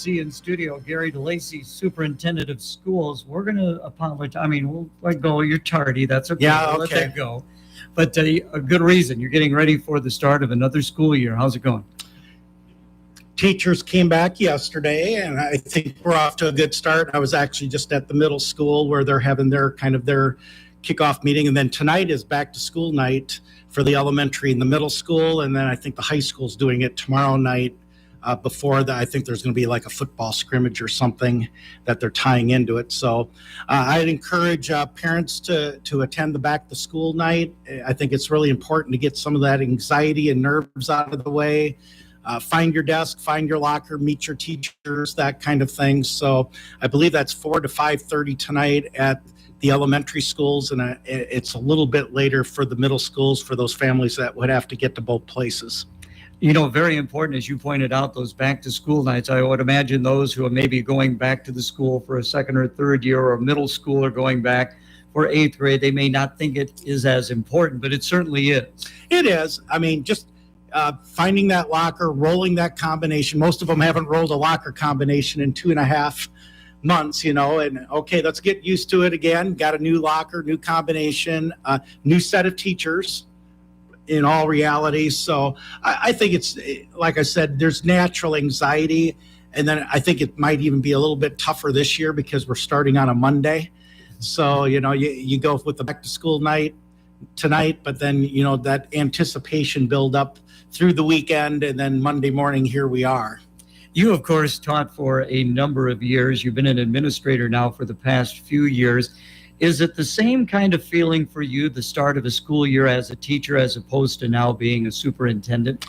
see in studio Gary DeLacy, Superintendent of Schools. We're going to apologize. I mean, we'll let go. You're tardy. That's okay. Yeah, We'll okay. let that go. But a good reason. You're getting ready for the start of another school year. How's it going? Teachers came back yesterday, and I think we're off to a good start. I was actually just at the middle school where they're having their kickoff meeting, and then tonight is back to school night for the elementary and the middle school, and then I think the high school's doing it tomorrow night. Before that, I think there's going to be like a football scrimmage or something that they're tying into it. So I'd encourage parents to attend the back to school night. I think it's really important to get some of that anxiety and nerves out of the way. Find your desk, find your locker, meet your teachers, that kind of thing. So I believe that's 4 to 5:30 tonight at the elementary schools, and it's a little bit later for the middle schools for those families that would have to get to both places. You know, very important, as you pointed out, those back to school nights. I would imagine those who are maybe going back to the school for a second or third year, or middle school, or going back for eighth grade, they may not think it is as important, but it certainly is. It is. I mean, just finding that locker, rolling that combination. Most of them haven't rolled a locker combination in 2.5 months, and okay, let's get used to it again. Got a new locker, new combination, new set of teachers in all reality. So I think it's, like I said, there's natural anxiety. And then I think it might even be a little bit tougher this year because we're starting on a Monday. So, you go with the back to school night tonight, but then, that anticipation build up through the weekend, and then Monday morning, here we are. You, of course, taught for a number of years. You've been an administrator now for the past few years. Is it the same kind of feeling for you, the start of a school year as a teacher, as opposed to now being a superintendent?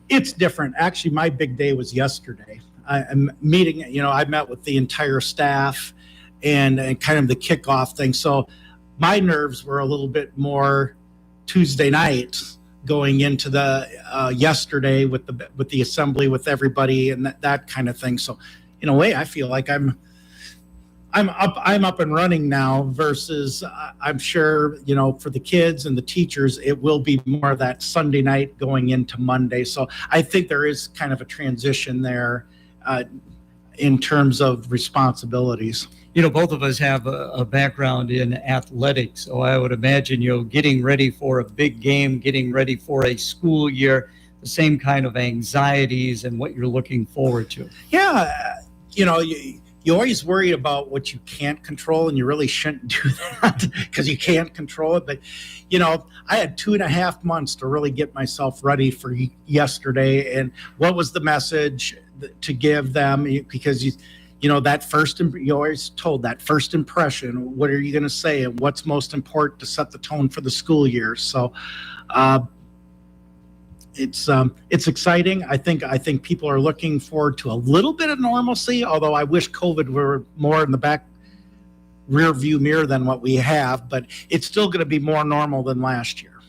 It's different. Actually, my big day was yesterday. I'm meeting, I met with the entire staff and kind of the kickoff thing. So my nerves were a little bit more Tuesday night going into the yesterday with the assembly, with everybody, and that kind of thing. So in a way, I feel like I'm up and running now, versus I'm sure, for the kids and the teachers, it will be more of that Sunday night going into Monday. So I think there is kind of a transition there in terms of responsibilities. Both of us have a background in athletics, so I would imagine, getting ready for a big game, getting ready for a school year, the same kind of anxieties and what you're looking forward to. Yeah, you always worry about what you can't control, and you really shouldn't do that because you can't control it. But, I had 2.5 months to really get myself ready for yesterday. And what was the message to give them? Because you always told that first impression, what are you going to say, and what's most important to set the tone for the school year? So, it's exciting. I think people are looking forward to a little bit of normalcy, although I wish COVID were more in the back rear view mirror than what we have, but it's still going to be more normal than last year.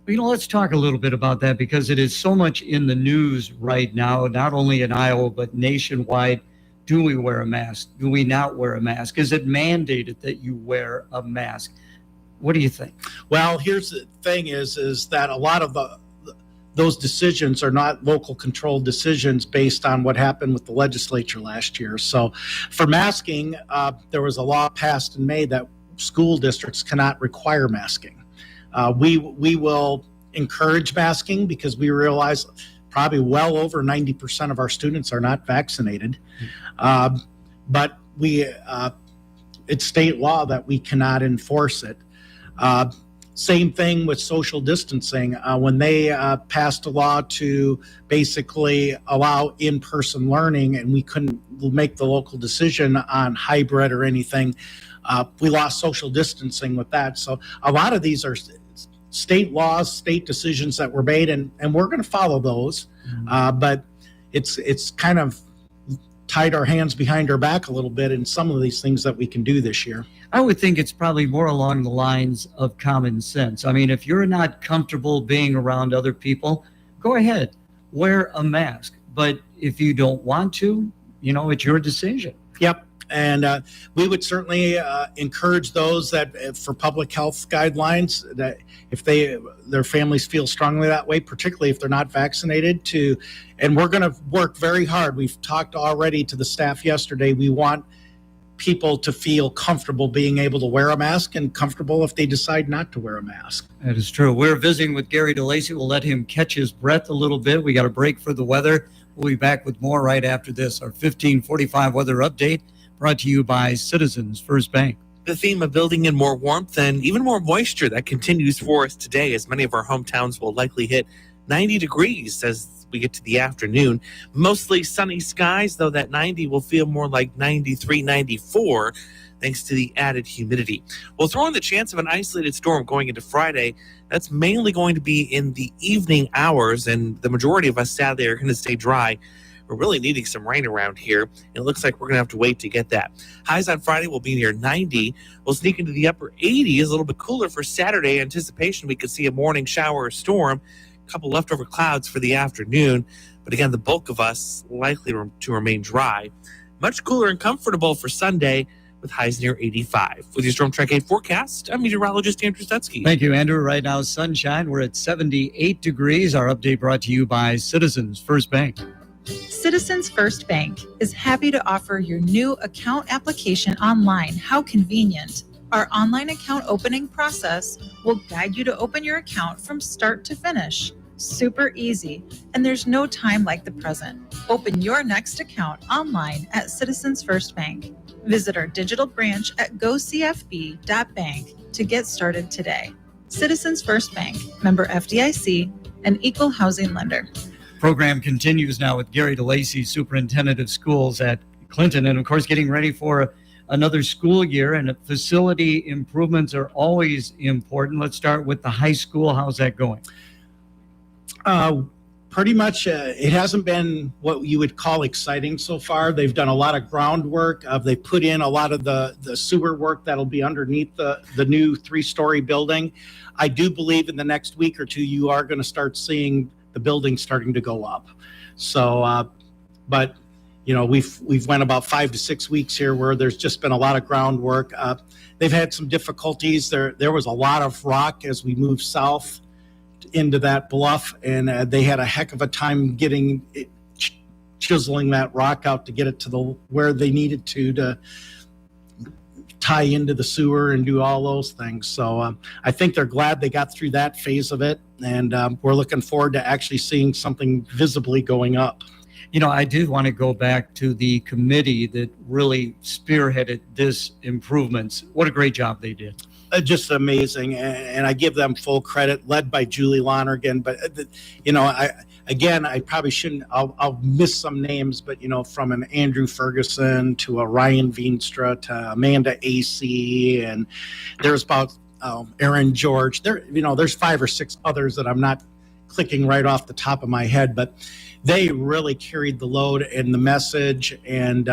Well, let's talk a little bit about that, because it is so much in the news right now, not only in Iowa, but nationwide. Do we wear a mask? Do we not wear a mask? Is it mandated that you wear a mask? What do you think? Well, here's the thing is that a lot of those decisions are not local controlled decisions based on what happened with the legislature last year. So for masking, there was a law passed in May that school districts cannot require masking. We will encourage masking because we realize probably well over 90% of our students are not vaccinated. But it's state law that we cannot enforce it. Same thing with social distancing. When they passed a law to basically allow in-person learning, and we couldn't make the local decision on hybrid or anything, we lost social distancing with that. So a lot of these are state laws, state decisions that were made, and we're going to follow those. But it's kind of tied our hands behind our back a little bit in some of these things that we can do this year. I would think it's probably more along the lines of common sense. I mean, if you're not comfortable being around other people, go ahead, wear a mask. But if you don't want to, it's your decision. Yep. And we would certainly encourage those that, for public health guidelines, that if their families feel strongly that way, particularly if they're not vaccinated, and we're going to work very hard. We've talked already to the staff yesterday. We want people to feel comfortable being able to wear a mask and comfortable if they decide not to wear a mask. That is true. We're visiting with Gary DeLacy. We'll let him catch his breath a little bit. We got a break for the weather. We'll be back with more right after this. Our 1545 weather update brought to you by Citizens First Bank. The theme of building in more warmth and even more moisture that continues for us today, as many of our hometowns will likely hit 90 degrees as we get to the afternoon. Mostly sunny skies, though that 90 will feel more like 93, 94, thanks to the added humidity. We'll throw in the chance of an isolated storm going into Friday. That's mainly going to be in the evening hours, and the majority of us sadly are going to stay dry. We're really needing some rain around here, and it looks like we're going to have to wait to get that. Highs on Friday will be near 90. We'll sneak into the upper 80s, a little bit cooler for Saturday. Anticipation we could see a morning shower or storm, a couple leftover clouds for the afternoon. But again, the bulk of us likely to remain dry. Much cooler and comfortable for Sunday with highs near 85. With your Storm Track 8 forecast, I'm meteorologist Andrew Stutzky. Thank you, Andrew. Right now, sunshine. We're at 78 degrees. Our update brought to you by Citizens First Bank. Citizens First Bank is happy to offer your new account application online. How convenient. Our online account opening process will guide you to open your account from start to finish. Super easy, and there's no time like the present. Open your next account online at Citizens First Bank. Visit our digital branch at gocfb.bank to get started today. Citizens First Bank, member FDIC, an equal housing lender. Program continues now with Gary DeLacy, Superintendent of Schools at Clinton, and of course getting ready for another school year, and facility improvements are always important. Let's start with the high school. How's that going? Pretty much it hasn't been what you would call exciting so far. They've done a lot of groundwork. They put in a lot of the sewer work that'll be underneath the new 3-story building. I do believe in the next week or two you are going to start seeing the building starting to go up. So, but you know, we've went about 5 to 6 weeks here where there's just been a lot of groundwork. They've had some difficulties. There was a lot of rock as we moved south into that bluff, and they had a heck of a time getting it, chiseling that rock out to get it to where they needed to tie into the sewer and do all those things. So I think they're glad they got through that phase of it, and we're looking forward to actually seeing something visibly going up. You know, I do want to go back to the committee that really spearheaded this improvements. What a great job they did. Just amazing, and I give them full credit, led by Julie Lonergan. But you know, I probably shouldn't. I'll miss some names, but you know, from an Andrew Ferguson to a Ryan Veenstra to Amanda AC, and there's about Aaron George. There's 5 or 6 others that I'm not clicking right off the top of my head, but they really carried the load and the message, and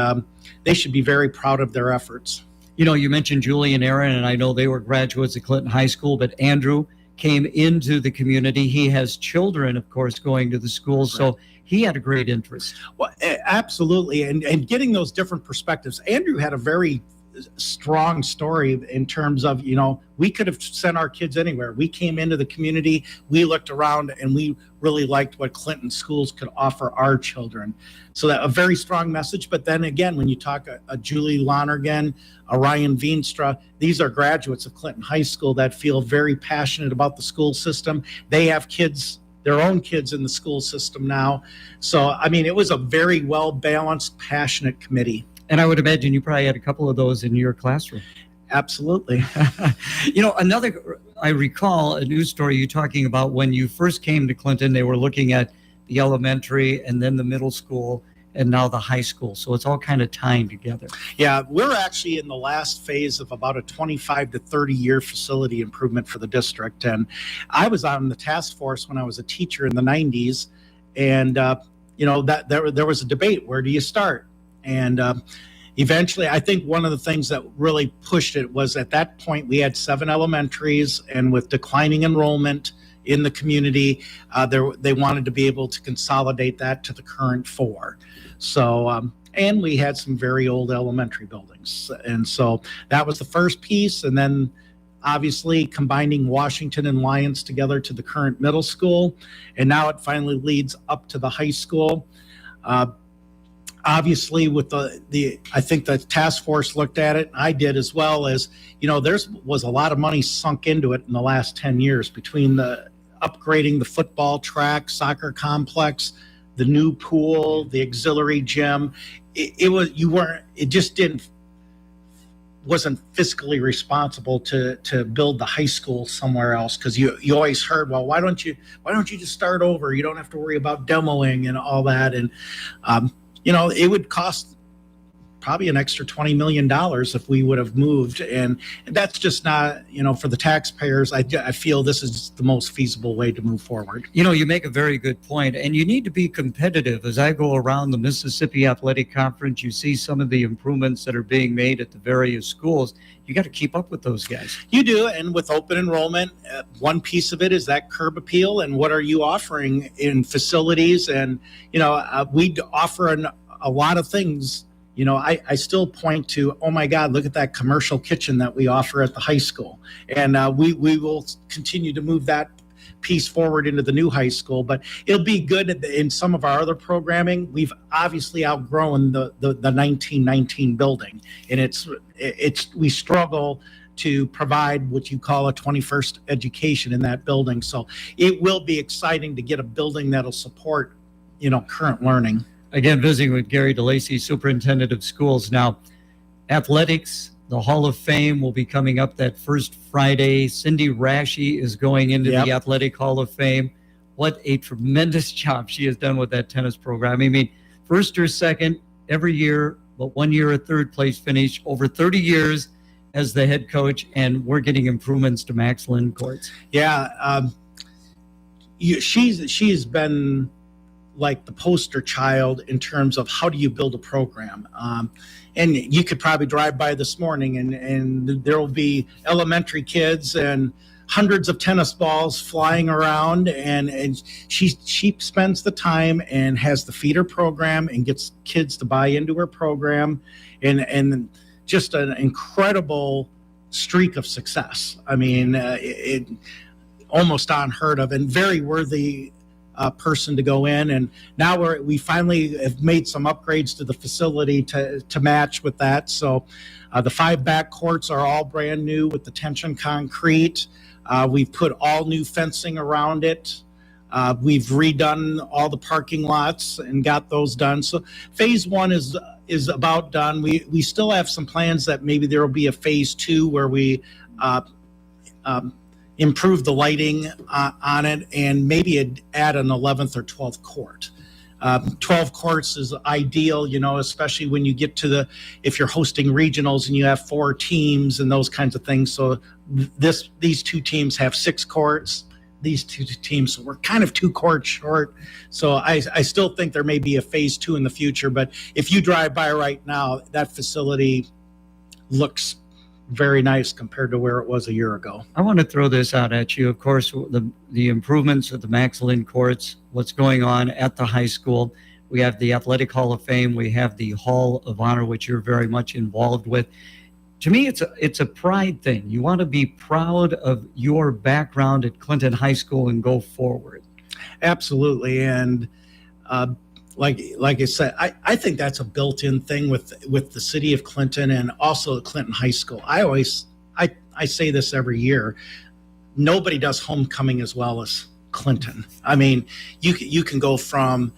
they should be very proud of their efforts. You know, you mentioned Julie and Aaron, and I know they were graduates at Clinton High School, but Andrew came into the community. He has children, of course, going to the school, so he had a great interest. Well, absolutely, and getting those different perspectives. Andrew had a very strong story in terms of, you know, we could have sent our kids anywhere. We came into the community, we looked around, and we really liked what Clinton schools could offer our children. So that a very strong message. But then again, when you talk a Julie Lonergan, a Ryan Veenstra, these are graduates of Clinton High School that feel very passionate about the school system. They have kids, their own kids in the school system now. So, I mean, it was a very well-balanced, passionate committee. And I would imagine you probably had a couple of those in your classroom. Absolutely. You know, I recall a news story you talking about when you first came to Clinton, they were looking at the elementary and then the middle school and now the high school. So it's all kind of tying together. Yeah, we're actually in the last phase of about a 25 to 30 year facility improvement for the district. And I was on the task force when I was a teacher in the 90s. And, you know, that there was a debate. Where do you start? And eventually, I think one of the things that really pushed it was at that point, we had 7 elementaries, and with declining enrollment in the community, they wanted to be able to consolidate that to the current 4. So and we had some very old elementary buildings. And so that was the first piece. And then obviously combining Washington and Lyons together to the current middle school. And now it finally leads up to the high school. Obviously with I think the task force looked at it, and I did as well, as, there was a lot of money sunk into it in the last 10 years between the upgrading the football track, soccer complex, the new pool, the auxiliary gym. It just wasn't fiscally responsible to build the high school somewhere else, because you always heard, well, why don't you just start over? You don't have to worry about demoing and all that. And it would cost probably an extra $20 million if we would have moved. And that's just not, for the taxpayers, I feel this is the most feasible way to move forward. You make a very good point, and you need to be competitive. As I go around the Mississippi Athletic Conference, you see some of the improvements that are being made at the various schools. You got to keep up with those guys. You do. And with open enrollment, one piece of it is that curb appeal, and what are you offering in facilities? And, we offer a lot of things. I still point to, oh my God, look at that commercial kitchen that we offer at the high school. And we will continue to move that piece forward into the new high school, but it'll be good in some of our other programming. We've obviously outgrown the 1919 building, and we struggle to provide what you call a 21st education in that building. So it will be exciting to get a building that'll support, current learning. Again, visiting with Gary DeLacy, Superintendent of Schools. Now, athletics, the Hall of Fame will be coming up that first Friday. Cindy Rashi is going into the Athletic Hall of Fame. What a tremendous job she has done with that tennis program. I mean, first or second every year, but 1 year a third place finish, over 30 years as the head coach, and we're getting improvements to Max Lynn courts. Yeah, she's been like the poster child in terms of how do you build a program. And you could probably drive by this morning and there will be elementary kids and hundreds of tennis balls flying around, and she spends the time and has the feeder program and gets kids to buy into her program, and just an incredible streak of success. I mean, it almost unheard of and very worthy person to go in. And now we finally have made some upgrades to the facility to match with that. So the 5 back courts are all brand new with the tension concrete. We've put all new fencing around it. We've redone all the parking lots and got those done. So phase 1 is about done. We still have some plans that maybe there will be a phase 2 where we improve the lighting on it, and maybe add an 11th or 12th court. 12 courts is ideal, especially when you get to if you're hosting regionals and you have 4 teams and those kinds of things. So these 2 teams have 6 courts. These 2 teams, we're kind of 2 courts short. So I still think there may be a phase 2 in the future, but if you drive by right now, that facility looks very nice compared to where it was a year ago. I want to throw this out at you. Of course, the improvements at the Max Lynn courts, what's going on at the high school. We have the Athletic Hall of Fame. We have the Hall of Honor, which you're very much involved with. To me, it's a pride thing. You want to be proud of your background at Clinton High School and go forward. Absolutely. And like I said, I think that's a built-in thing with the city of Clinton and also Clinton High School. I say this every year. Nobody does homecoming as well as Clinton. I mean, you can go from,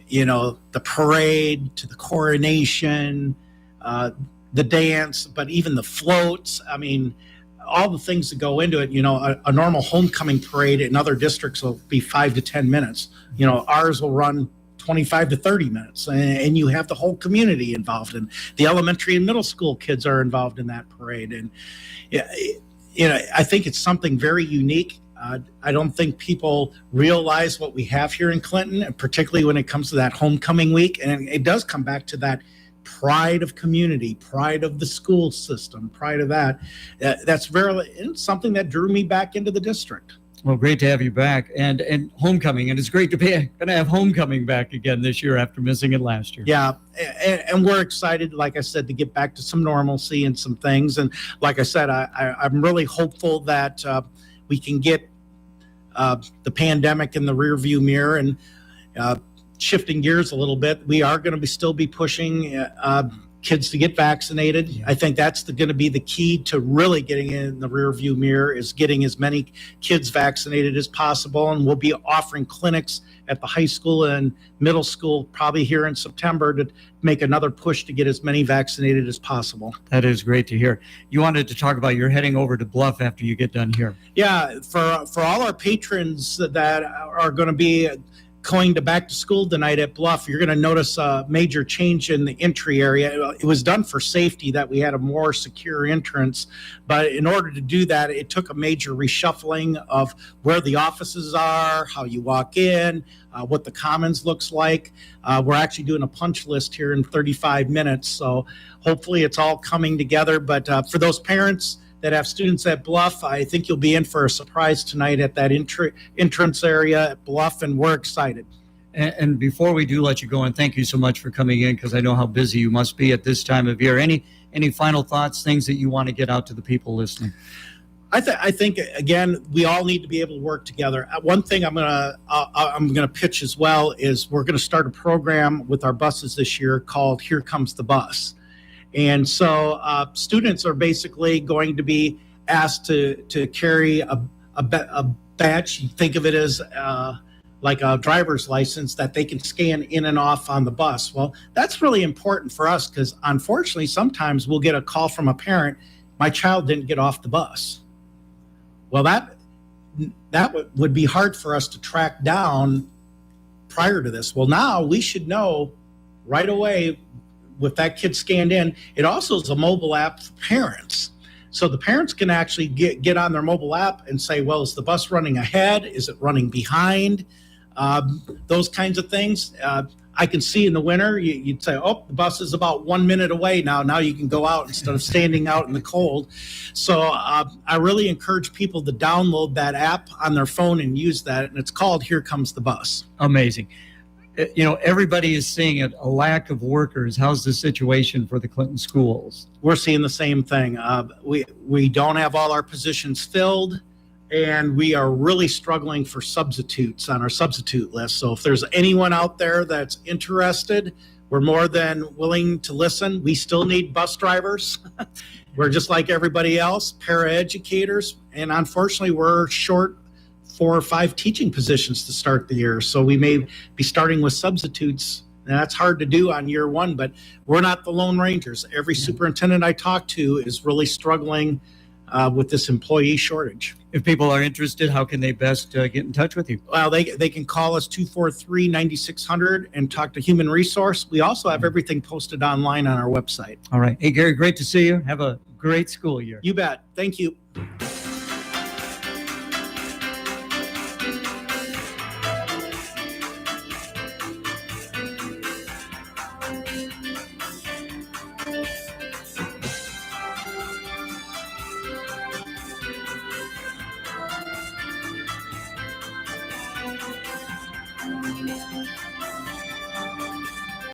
the parade to the coronation, the dance, but even the floats. I mean, all the things that go into it. A normal homecoming parade in other districts will be 5 to 10 minutes. Ours will run 25 to 30 minutes, and you have the whole community involved, and the elementary and middle school kids are involved in that parade. And I think it's something very unique. I don't think people realize what we have here in Clinton, and particularly when it comes to that homecoming week. And it does come back to that pride of community, pride of the school system, pride of that. That's something that drew me back into the district. Well, great to have you back, and homecoming, and it's great to be going to have homecoming back again this year after missing it last year. Yeah, and we're excited, like I said, to get back to some normalcy and some things. And like I said, I'm really hopeful that we can get the pandemic in the rearview mirror and shifting gears a little bit. We are going to still be pushing kids to get vaccinated. Yeah. I think that's going to be the key to really getting in the rearview mirror, is getting as many kids vaccinated as possible. And we'll be offering clinics at the high school and middle school probably here in September to make another push to get as many vaccinated as possible. That is great to hear. You wanted to talk about you're heading over to Bluff after you get done here. Yeah, for all our patrons that are going to be going to back to school tonight at Bluff, you're going to notice a major change in the entry area. It was done for safety, that we had a more secure entrance, but in order to do that, it took a major reshuffling of where the offices are, how you walk in, what the commons looks like. We're actually doing a punch list here in 35 minutes, so hopefully it's all coming together. But for those parents that have students at Bluff, I think you'll be in for a surprise tonight at that entrance area at Bluff, and we're excited. And before we do let you go, and thank you so much for coming in, because I know how busy you must be at this time of year. Any final thoughts, things that you want to get out to the people listening? I think again, we all need to be able to work together. One thing I'm gonna pitch as well is we're gonna start a program with our buses this year called Here Comes the Bus. And so students are basically going to be asked to carry a badge. You think of it as like a driver's license that they can scan in and off on the bus. Well, that's really important for us, because unfortunately, sometimes we'll get a call from a parent, my child didn't get off the bus. Well, that would be hard for us to track down prior to this. Well, now we should know right away with that kid scanned in. It also is a mobile app for parents. So the parents can actually get on their mobile app and say, well, is the bus running ahead? Is it running behind? Those kinds of things. I can see in the winter, you'd say, oh, the bus is about 1 minute away now. Now you can go out instead of standing out in the cold. So I really encourage people to download that app on their phone and use that. And it's called Here Comes the Bus. Amazing. You know, everybody is seeing it, a lack of workers. How's the situation for the Clinton schools? We're seeing the same thing. We don't have all our positions filled, and we are really struggling for substitutes on our substitute list. So if there's anyone out there that's interested, we're more than willing to listen. We still need bus drivers. We're just like everybody else, paraeducators, and unfortunately we're short 4 or 5 teaching positions to start the year. So we may be starting with substitutes, and that's hard to do on year one, but we're not the Lone Rangers. Every superintendent I talk to is really struggling with this employee shortage. If people are interested, how can they best get in touch with you? Well, they can call us 243-9600 and talk to Human Resource. We also have everything posted online on our website. All right. Hey, Gary, great to see you. Have a great school year. You bet. Thank you.